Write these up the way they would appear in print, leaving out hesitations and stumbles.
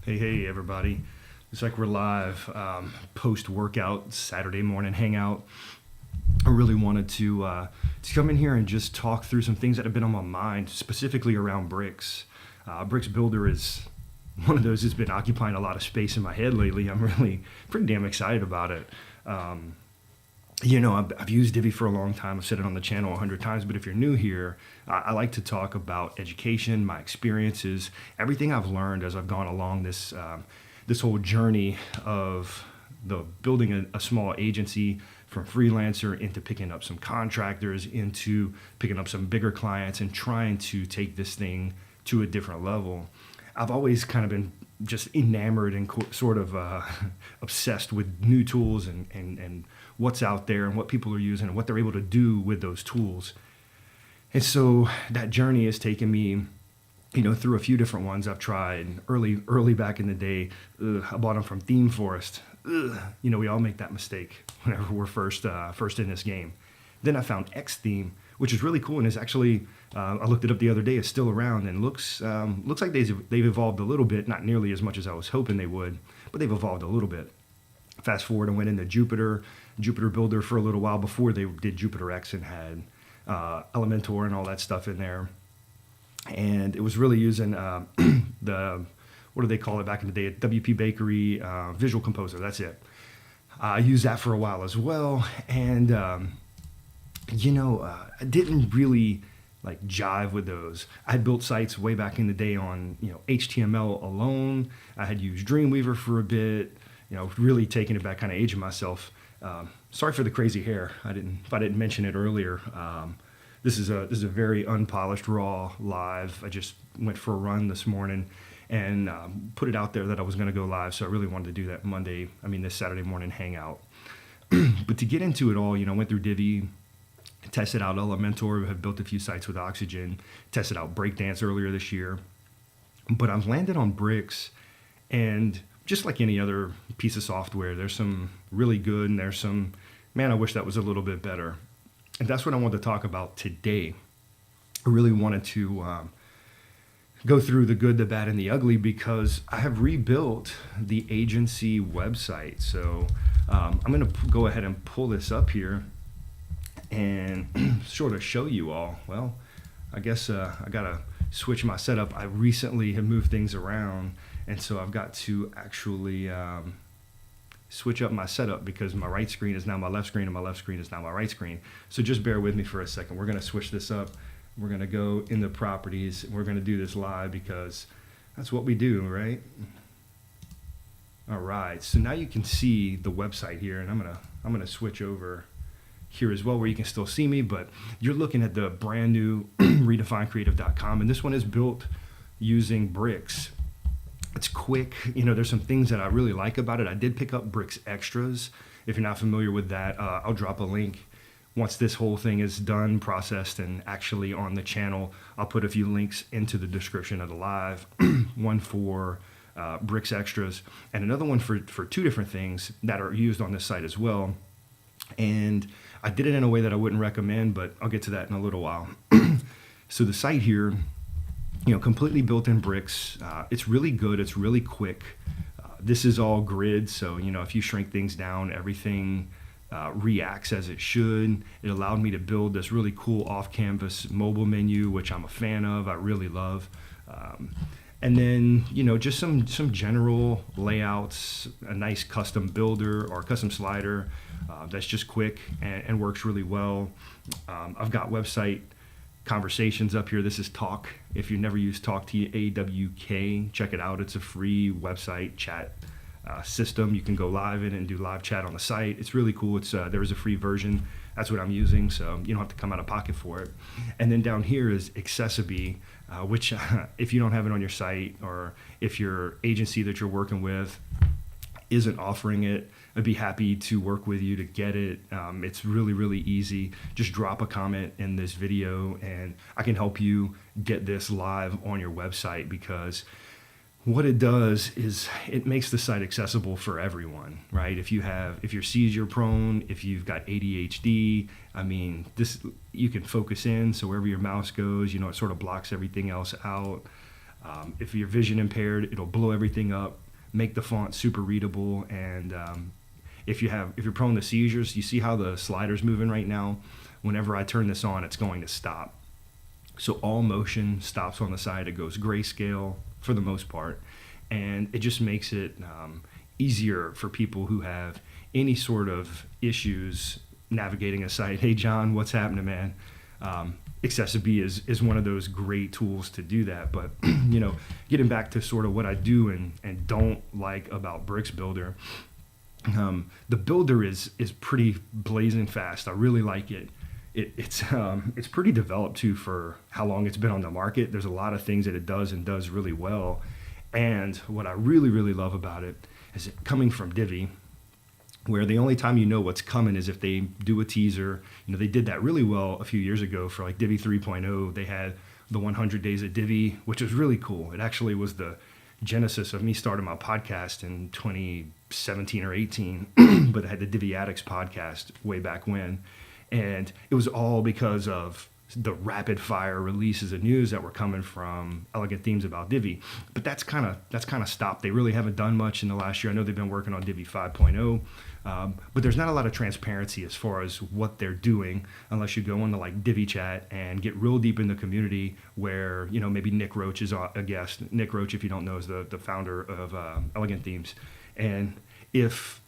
Hey, everybody. It's like we're live, post-workout Saturday morning hangout. I really wanted to come in here and just talk through some things that have been on my mind, specifically around bricks. Bricks Builder is one of those that's been occupying a lot of space in my head lately. I'm really pretty damn excited about it. I've used Divi for a long time. I've said it on the channel 100 times, but if you're new here, I like to talk about education, my experiences, everything I've learned as I've gone along this whole journey of building a small agency from freelancer into picking up some contractors, into picking up some bigger clients and trying to take this thing to a different level. I've always kind of been just enamored and sort of obsessed with new tools and what's out there and what people are using and what they're able to do with those tools. And so that journey has taken me, through a few different ones I've tried. Early back in the day, I bought them from Theme Forest. We all make that mistake whenever we're first in this game. Then I found Xtheme, which is really cool and is actually, I looked it up the other day, is still around and looks like they've evolved a little bit, not nearly as much as I was hoping they would, but they've evolved a little bit. Fast forward, I went into Jupyter Builder for a little while before they did Jupyter X and had Elementor and all that stuff in there. And it was really using what do they call it back in the day? WP Bakery Visual Composer, that's it. I used that for a while as well. And, I didn't really jive with those. I had built sites way back in the day on, HTML alone. I had used Dreamweaver for a bit, really taking it back, kind of aging myself. Sorry for the crazy hair. If I didn't mention it earlier. This is a very unpolished, raw live. I just went for a run this morning and put it out there that I was going to go live. So I really wanted to do that this Saturday morning hangout. But to get into it all, went through Divi, tested out Elementor, have built a few sites with Oxygen, tested out Breakdance earlier this year. But I've landed on bricks, and just like any other piece of software, there's some really good and there's some, man, I wish that was a little bit better. And that's what I wanted to talk about today. I really wanted to go through the good, the bad, and the ugly because I have rebuilt the agency website. So I'm going to go ahead and pull this up here and sort of show you all. Well, I guess I got to switch my setup. I recently have moved things around, and so I've got to actually switch up my setup because my right screen is now my left screen and my left screen is now my right screen. So just bear with me for a second. We're going to switch this up. We're going to go in the properties. We're going to do this live because that's what we do, right? All right. So now you can see the website here, and I'm going to switch over here as well where you can still see me, but you're looking at the brand new redefinecreative.com, and this one is built using bricks. It's quick. There's some things that I really like about it. I did pick up Bricks Extras. If you're not familiar with that, I'll drop a link once this whole thing is done, processed, and actually on the channel. I'll put a few links into the description of the live. One for Bricks Extras and another one for two different things that are used on this site as well. And I did it in a way that I wouldn't recommend, but I'll get to that in a little while. So the site here, completely built in bricks. It's really good. It's really quick. This is all grid. So, if you shrink things down, everything reacts as it should. It allowed me to build this really cool off-canvas mobile menu, which I'm a fan of. I really love. And then, just some general layouts, a nice custom builder or custom slider that's just quick and works really well. I've got website conversations up here. This is Talk. If you've never used Talk, TAWK, check it out. It's a free website chat system. You can go live in and do live chat on the site. It's really cool. There is a free version. That's what I'm using, so you don't have to come out of pocket for it. And then down here is Accessibility, which if you don't have it on your site or if your agency that you're working with isn't offering it, I'd be happy to work with you to get it. It's really, really easy. Just drop a comment in this video and I can help you get this live on your website, because what it does is it makes the site accessible for everyone, right? If you're seizure prone, if you've got ADHD, you can focus in, so wherever your mouse goes, it sort of blocks everything else out. If you're vision impaired, it'll blow everything up, make the font super readable, and if you're prone to seizures, you see how the slider's moving right now. Whenever I turn this on, it's going to stop. So all motion stops on the side. It goes grayscale for the most part, and it just makes it easier for people who have any sort of issues navigating a site. Hey John, what's happening, man? Accessibility is one of those great tools to do that. But getting back to sort of what I do and don't like about Bricks Builder, the builder is pretty blazing fast. I really like it. It's pretty developed too for how long it's been on the market. There's a lot of things that it does and does really well. And what I really, really love about it is it coming from Divi, where the only time you know what's coming is if they do a teaser. They did that really well a few years ago for like Divi 3.0. They had the 100 days of Divi, which was really cool. It actually was the genesis of me starting my podcast in 2017 or 18, but I had the Divi Addicts podcast way back when. And it was all because of the rapid fire releases of news that were coming from Elegant Themes about Divi. But that's kind of stopped. They really haven't done much in the last year. I know they've been working on Divi 5.0, but there's not a lot of transparency as far as what they're doing unless you go into like Divi chat and get real deep in the community where, maybe Nick Roach is a guest. Nick Roach, if you don't know, is the founder of Elegant Themes. And if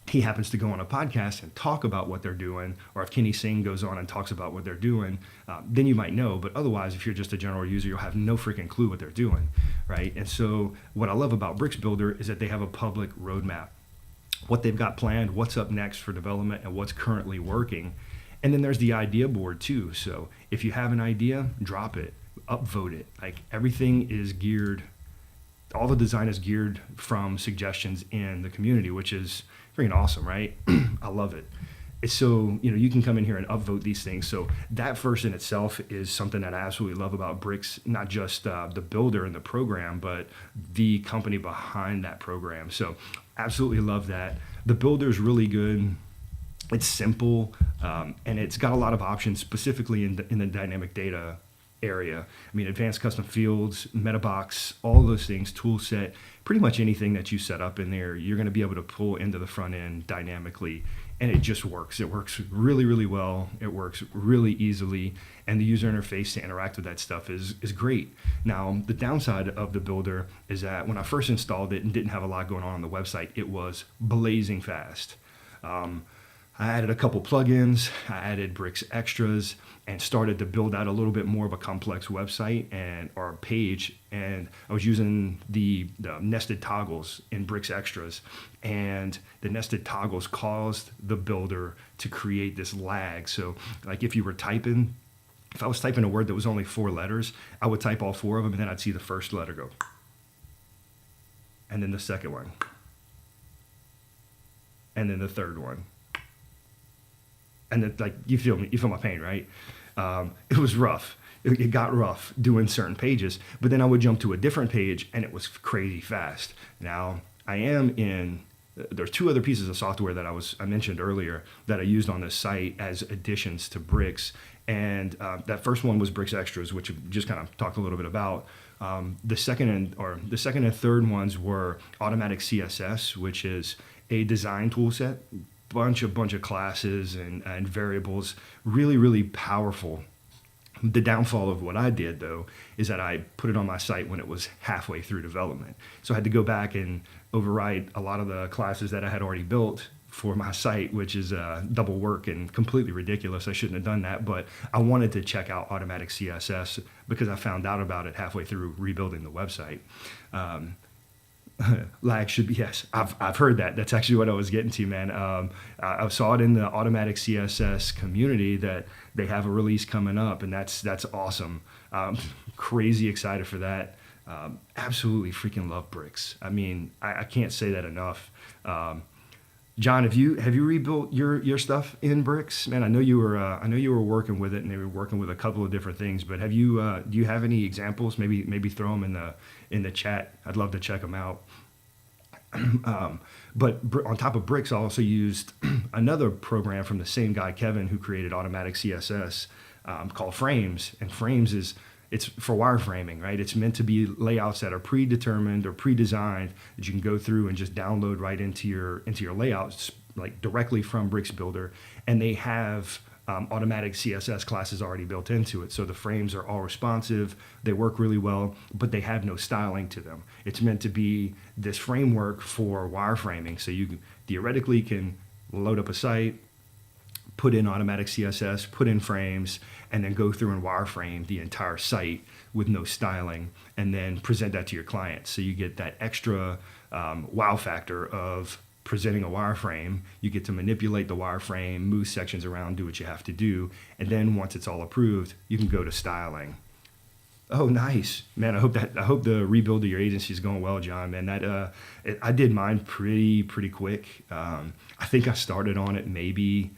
he happens to go on a podcast and talk about what they're doing, or if Kenny Singh goes on and talks about what they're doing, then you might know. But otherwise, if you're just a general user, you'll have no freaking clue what they're doing, right? And so what I love about Bricks Builder is that they have a public roadmap, what they've got planned, what's up next for development, and what's currently working. And then there's the idea board too. So if you have an idea, drop it, upvote it. Like everything is geared, all the design is geared from suggestions in the community, which is freaking awesome, right? I love it. So, you can come in here and upvote these things. So that first in itself is something that I absolutely love about Bricks, not just the builder and the program, but the company behind that program. So absolutely love that. The builder is really good. It's simple, and it's got a lot of options specifically in the dynamic data area. I mean, advanced custom fields, meta box, all those things, tool set, pretty much anything that you set up in there, you're going to be able to pull into the front end dynamically, and it just works. It works really, really well. It works really easily, and the user interface to interact with that stuff is great. Now, the downside of the builder is that when I first installed it and didn't have a lot going on the website, it was blazing fast. I added a couple plugins, I added Bricks extras, and started to build out a little bit more of a complex website or page. And I was using the nested toggles in Bricks extras, and the nested toggles caused the builder to create this lag. So like if I was typing a word that was only 4 letters, I would type all 4 of them, and then I'd see the first letter go, and then the second one, and then the third one. And then, like, you feel my pain, right? It was rough. It got rough doing certain pages, but then I would jump to a different page and it was crazy fast. Now there's 2 other pieces of software that I mentioned earlier that I used on this site as additions to Bricks. And that first one was Bricks Extras, which we just kind of talked a little bit about. The second and third ones were AutomaticCSS, which is a design tool set. Bunch of classes and variables, really, really powerful. The downfall of what I did, though, is that I put it on my site when it was halfway through development. So I had to go back and overwrite a lot of the classes that I had already built for my site, which is double work and completely ridiculous. I shouldn't have done that, but I wanted to check out AutomaticCSS because I found out about it halfway through rebuilding the website. Lag should be, yes. I've heard that. That's actually what I was getting to, man. I saw it in the AutomaticCSS community that they have a release coming up, and that's awesome. Crazy excited for that. Absolutely freaking love Bricks. I mean, I can't say that enough. John, have you rebuilt your stuff in Bricks? Man, I know you were working with it, and they were working with a couple of different things. But do you have any examples? Maybe throw them in the chat. I'd love to check them out. But on top of Bricks, I also used another program from the same guy, Kevin, who created AutomaticCSS, called Frames. And Frames is it's for wireframing, right? It's meant to be layouts that are predetermined or pre-designed that you can go through and just download right into your layouts, like directly from Bricks Builder, and they have automatic CSS classes already built into it. So the frames are all responsive, they work really well, but they have no styling to them. It's meant to be this framework for wireframing. So you theoretically can load up a site, put in automatic CSS, put in frames, and then go through and wireframe the entire site with no styling, and then present that to your client. So you get that extra wow factor of presenting a wireframe. You get to manipulate the wireframe, move sections around, do what you have to do, and then once it's all approved, you can go to styling. Oh, nice, man! I hope the rebuild of your agency is going well, John. Man, I did mine pretty quick. I think I started on it maybe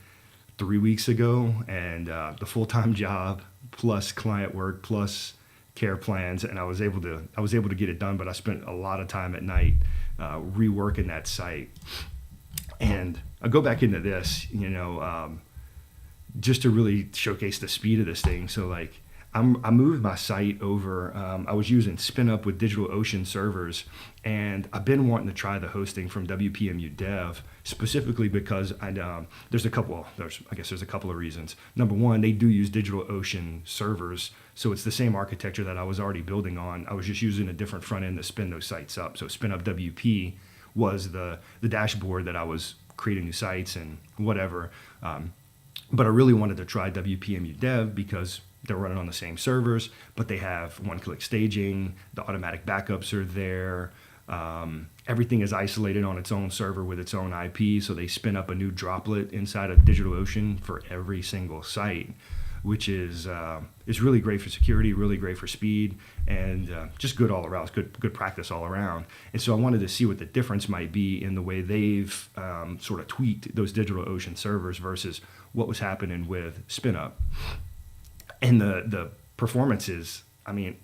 3 weeks ago, and the full-time job plus client work plus care plans, and I was able to get it done. But I spent a lot of time at night reworking that site. And I'll go back into this, just to really showcase the speed of this thing. So like, I moved my site over. I was using SpinUp with DigitalOcean servers, and I've been wanting to try the hosting from WPMU Dev, specifically because there's a couple of reasons. Number one, they do use DigitalOcean servers, so it's the same architecture that I was already building on. I was just using a different front end to spin those sites up. So SpinUp WP was the dashboard that I was creating new sites and whatever. But I really wanted to try WPMU Dev because they're running on the same servers, but they have one-click staging, the automatic backups are there, everything is isolated on its own server with its own IP, so they spin up a new droplet inside of DigitalOcean for every single site, which is really great for security, really great for speed, and just good all around. It's good practice all around. And so I wanted to see what the difference might be in the way they've sort of tweaked those DigitalOcean servers versus what was happening with SpinUp. And the performance is,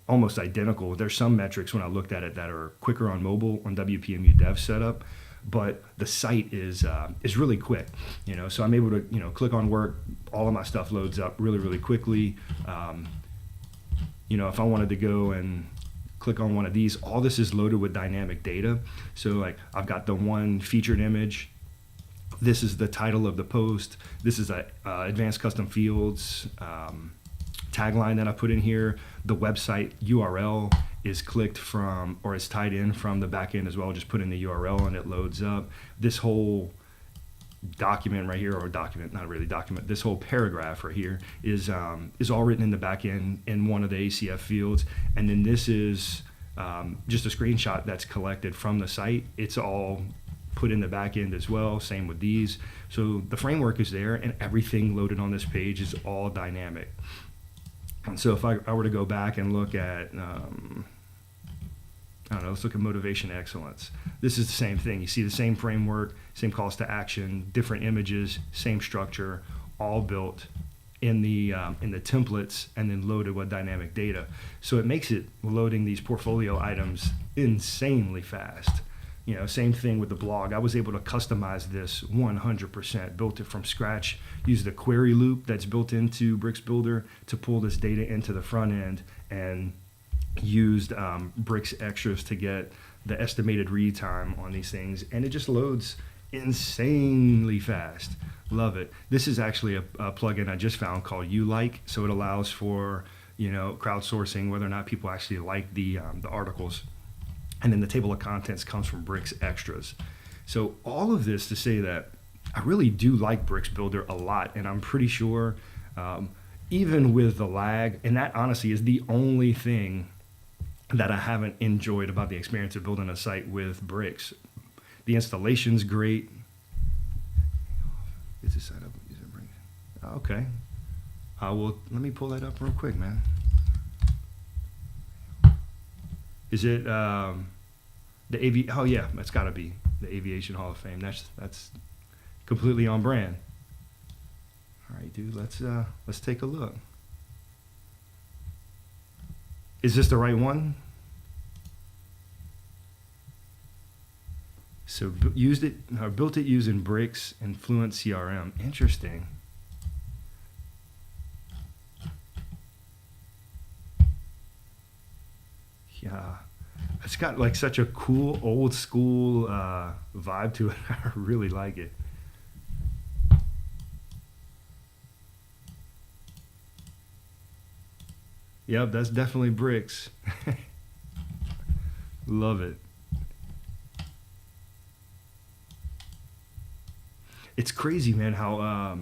almost identical. There's some metrics when I looked at it that are quicker on mobile on WPMU Dev setup, but the site is really quick. So I'm able to click on work, all of my stuff loads up really quickly. If I wanted to go and click on one of these, all this is loaded with dynamic data. So like I've got the one featured image. This is the title of the post. This is a advanced custom fields tagline that I put in here. The website URL is clicked from, or is tied in from the back end as well. Just put in the URL and it loads up. This whole document right here, or document, not really document, this whole paragraph right here is all written in the back end in one of the ACF fields. And then this is just a screenshot that's collected from the site. It's all put in the back end as well. Same with these. So the framework is there and everything loaded on this page is all dynamic. And so if I were to go back and look at, let's look at motivation excellence. This is the same thing. You see the same framework, same calls to action, different images, same structure, all built in the templates and then loaded with dynamic data. So it makes it loading these portfolio items insanely fast. Same thing with the blog. I was able to customize this 100%, built it from scratch, used a query loop that's built into Bricks Builder to pull this data into the front end, and used Bricks extras to get the estimated read time on these things. And it just loads insanely fast. Love it. This is actually a plugin I just found called YouLike. So it allows for, crowdsourcing, whether or not people actually like the articles. And then the table of contents comes from Bricks Extras. So all of this to say that I really do like Bricks Builder a lot, and I'm pretty sure even with the lag, and that honestly is the only thing that I haven't enjoyed about the experience of building a site with Bricks. The installation's great. Is this set up? Okay. Well, let me pull that up real quick, man. Is it the AV? Oh yeah, that's got to be the Aviation Hall of Fame. That's completely on brand. All right, dude. Let's take a look. Is this the right one? So built it using Bricks and Fluent CRM. Interesting. Yeah, it's got like such a cool old school vibe to it. I really like it. Yep, that's definitely bricks. Love it. It's crazy, man, how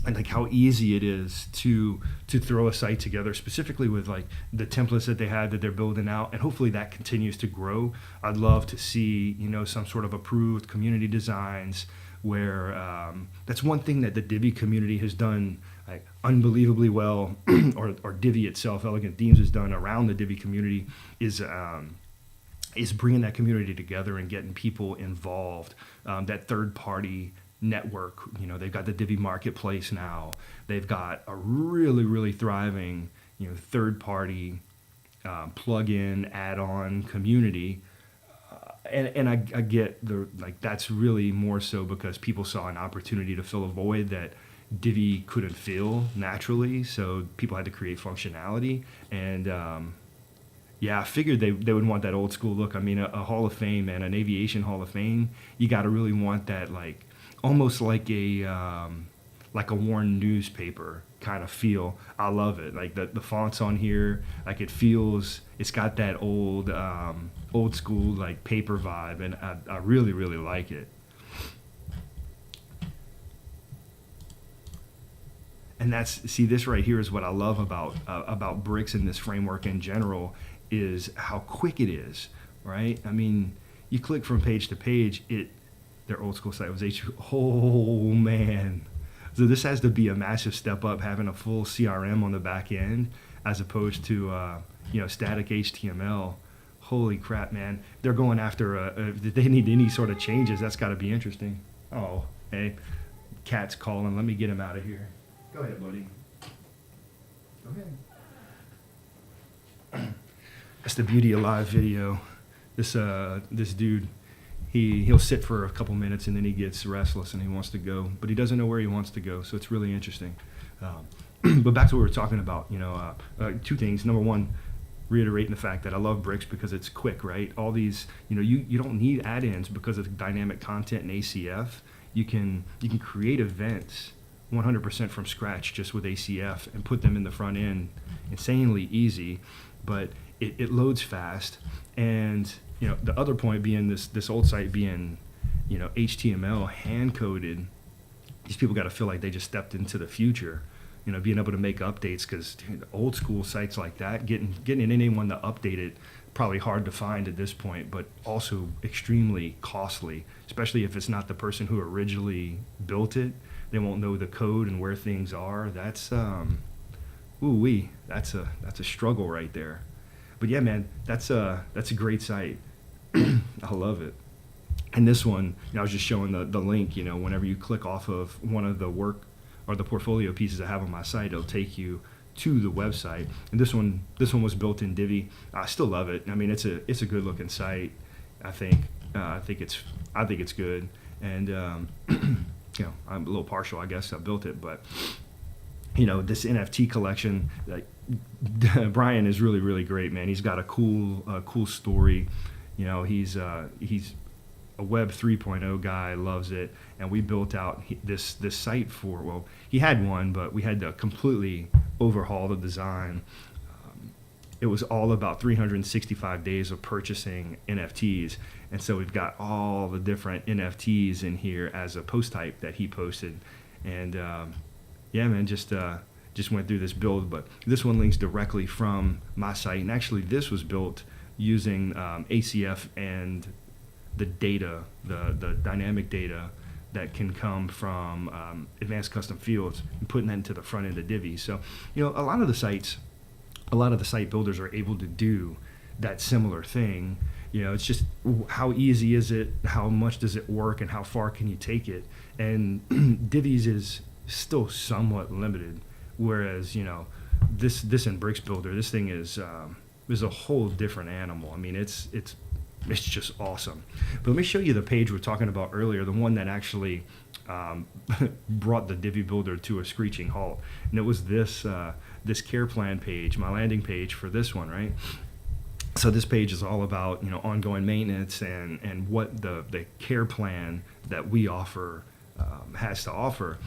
and like how easy it is to throw a site together, specifically with like the templates that they had that they're building out, and hopefully that continues to grow. I'd love to see, you know, some sort of approved community designs where that's one thing that the Divi community has done like unbelievably well, or Divi itself, Elegant Themes, has done around the Divi community is bringing that community together and getting people involved. That third party network, you know, they've got the Divi marketplace now. They've got a really, really thriving, you know, third party plug-in add-on community. And I get the, like, that's really more so because people saw an opportunity to fill a void that Divi couldn't fill naturally. So people had to create functionality. And yeah, I figured they would want that old school look. I mean, a Hall of Fame, and an aviation Hall of Fame, you got to really want that, like, almost like a worn newspaper kind of feel. I love it. Like the fonts on here, like it's got that old school like paper vibe, and I really, really like it. And see, this right here is what I love about bricks and this framework in general, is how quick it is, right? I mean, you click from page to page, their old school site was oh man. So this has to be a massive step up, having a full CRM on the back end as opposed to static HTML. Holy crap, man! They're going after if they need any sort of changes. That's got to be interesting. Oh, hey, cat's calling. Let me get him out of here. Go ahead, buddy. Go ahead. That's the beauty of live video. This dude, he'll sit for a couple minutes and then he gets restless and he wants to go, but he doesn't know where he wants to go. So it's really interesting. But back to what we were talking about. Two things. Number one, reiterating the fact that I love bricks because it's quick, right? All these, you don't need add-ins because of dynamic content and ACF. You can create events 100% from scratch just with ACF and put them in the front end. Insanely easy, but it loads fast. And the other point being this old site being HTML hand coded. These people got to feel like they just stepped into the future. Being able to make updates, because old school sites like that, getting anyone to update it, probably hard to find at this point, but also extremely costly, especially if it's not the person who originally built it. They won't know the code and where things are. That's that's a struggle right there. But yeah, man, that's a great site. I love it. And this one, I was just showing the link. Whenever you click off of one of the work or the portfolio pieces I have on my site, it'll take you to the website. And this one was built in Divi. I still love it. I mean, it's a good looking site. I think it's good. And I'm a little partial, I guess. I built it, but this NFT collection, like, Brian is really, really great, man. He's got a cool story. He's a Web 3.0 guy, loves it, and we built out this site for. Well, he had one, but we had to completely overhaul the design. It was all about 365 days of purchasing NFTs, and so we've got all the different NFTs in here as a post type that he posted, and yeah, man, just went through this build. But this one links directly from my site, and actually this was built using ACF and the data, the dynamic data that can come from advanced custom fields, and putting that into the front end of Divi. So, a lot of the site builders are able to do that similar thing. It's just how easy is it, how much does it work, and how far can you take it? And Divi's is still somewhat limited, whereas this in Bricks Builder, this thing is a whole different animal. I mean, it's just awesome. But let me show you the page we were talking about earlier, the one that actually brought the Divi builder to a screeching halt. And it was this care plan page, my landing page for this one, right? So this page is all about, ongoing maintenance and what the care plan that we offer has to offer.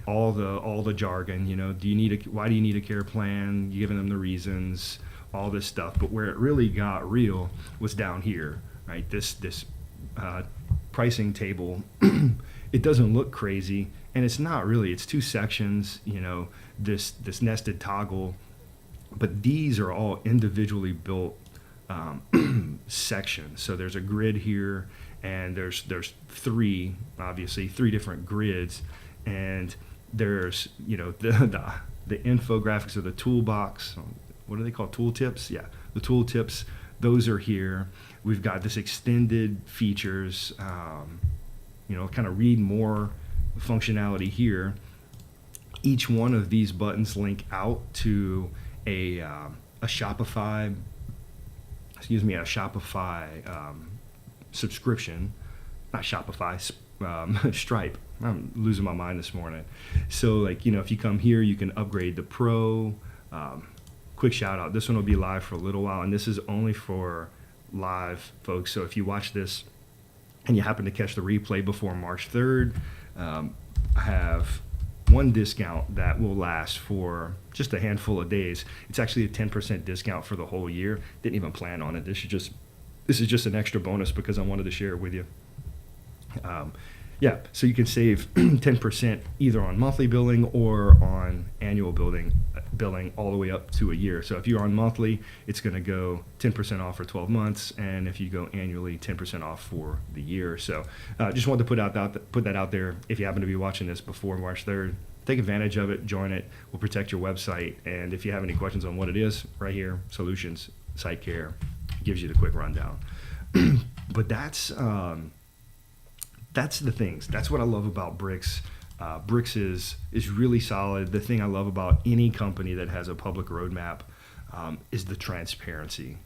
All the jargon. Why do you need a care plan? You're giving them the reasons, all this stuff. But where it really got real was down here, right? This pricing table. It doesn't look crazy, and it's not really. It's two sections. This nested toggle. But these are all individually built sections. So there's a grid here, and there's three different grids, and there's the infographics or the toolbox. What do they call tooltips? Yeah, the tooltips. Those are here. We've got this extended features. Kind of read more functionality here. Each one of these buttons link out to a Shopify subscription, not Shopify, Stripe. I'm losing my mind this morning. So if you come here, you can upgrade the Pro. Quick shout out, this one will be live for a little while, and this is only for live folks. So if you watch this and you happen to catch the replay before March 3rd, I have one discount that will last for just a handful of days. It's actually a 10% discount for the whole year. Didn't even plan on it. This is just an extra bonus because I wanted to share it with you. So you can save 10% either on monthly billing or on annual billing all the way up to a year. So if you're on monthly, it's going to go 10% off for 12 months, and if you go annually, 10% off for the year. So just wanted to put that out there. If you happen to be watching this before March 3rd, take advantage of it, join it. We'll protect your website, and if you have any questions on what it is, right here, Solutions, Site Care, gives you the quick rundown. But that's the things. That's what I love about Bricks. Bricks is really solid. The thing I love about any company that has a public roadmap is the transparency.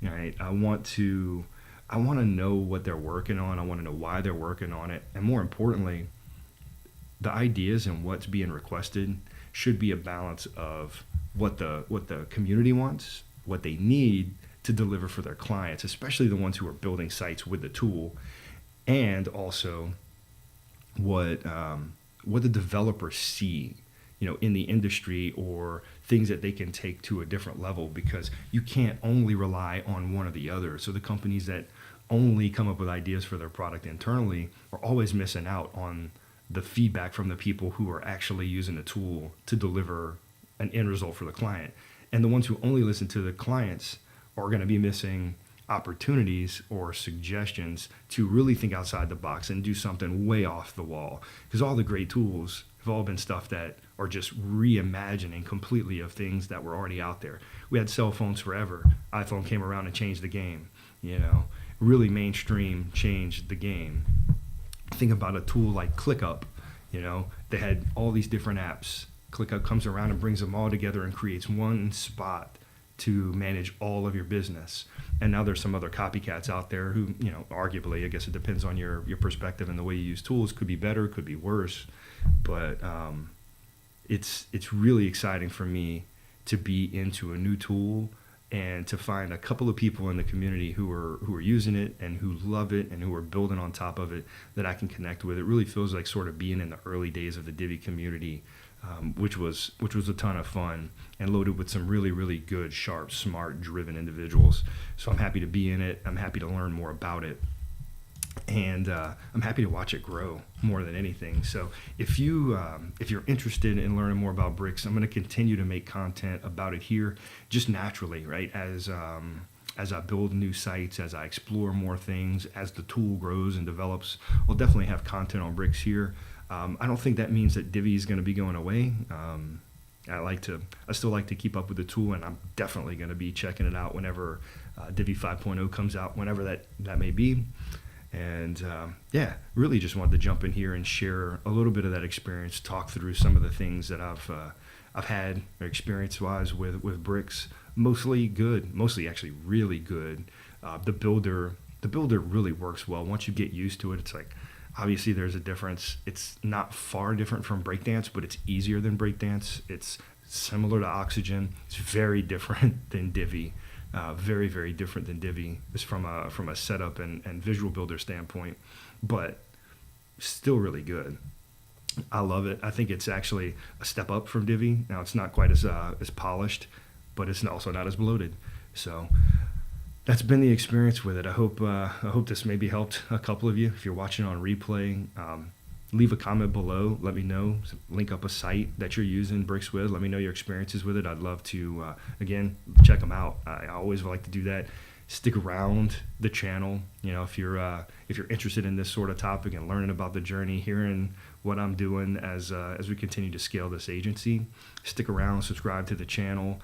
Right? I want to know what they're working on. I want to know why they're working on it, and more importantly, the ideas and what's being requested should be a balance of what the community wants, what they need to deliver for their clients, especially the ones who are building sites with the tool, and also what the developers see, in the industry, or things that they can take to a different level, because you can't only rely on one or the other. So the companies that only come up with ideas for their product internally are always missing out on the feedback from the people who are actually using the tool to deliver an end result for the client. And the ones who only listen to the clients are going to be missing opportunities or suggestions to really think outside the box and do something way off the wall. Because all the great tools have all been stuff that are just reimagining completely of things that were already out there. We had cell phones forever. iPhone came around and changed the game. Really mainstream, changed the game. Think about a tool like ClickUp. They had all these different apps. ClickUp comes around and brings them all together and creates one spot to manage all of your business. And now there's some other copycats out there who, arguably, I guess it depends on your perspective and the way you use tools, could be better, could be worse. But it's really exciting for me to be into a new tool and to find a couple of people in the community who are using it and who love it and who are building on top of it that I can connect with. It really feels like sort of being in the early days of the Divi community, which was a ton of fun and loaded with some really, really good, sharp, smart, driven individuals. So I'm happy to be in it. I'm happy to learn more about it. And I'm happy to watch it grow more than anything. So if you're interested in learning more about Bricks, I'm going to continue to make content about it here, just naturally, right? As I build new sites, as I explore more things, as the tool grows and develops, I'll definitely have content on Bricks here. I don't think that means that Divi is going to be going away. I still like to keep up with the tool, and I'm definitely going to be checking it out whenever Divi 5.0 comes out, whenever that may be. And really just wanted to jump in here and share a little bit of that experience, talk through some of the things that I've had experience-wise with Bricks. Mostly good, mostly actually really good. The builder really works well. Once you get used to it, it's like, obviously there's a difference. It's not far different from Breakdance, but it's easier than Breakdance. It's similar to Oxygen. It's very different than Divi. Very, very different than Divi, just from a setup and visual builder standpoint, but still really good. I love it. I think it's actually a step up from Divi. Now it's not quite as polished, but it's also not as bloated. So that's been the experience with it. I hope this maybe helped a couple of you. If you're watching on replay, leave a comment below. Let me know. Link up a site that you're using Bricks with. Let me know your experiences with it. I'd love to again check them out. I always like to do that. Stick around the channel. You know, if you're interested in this sort of topic and learning about the journey, hearing what I'm doing as we continue to scale this agency, stick around, subscribe to the channel,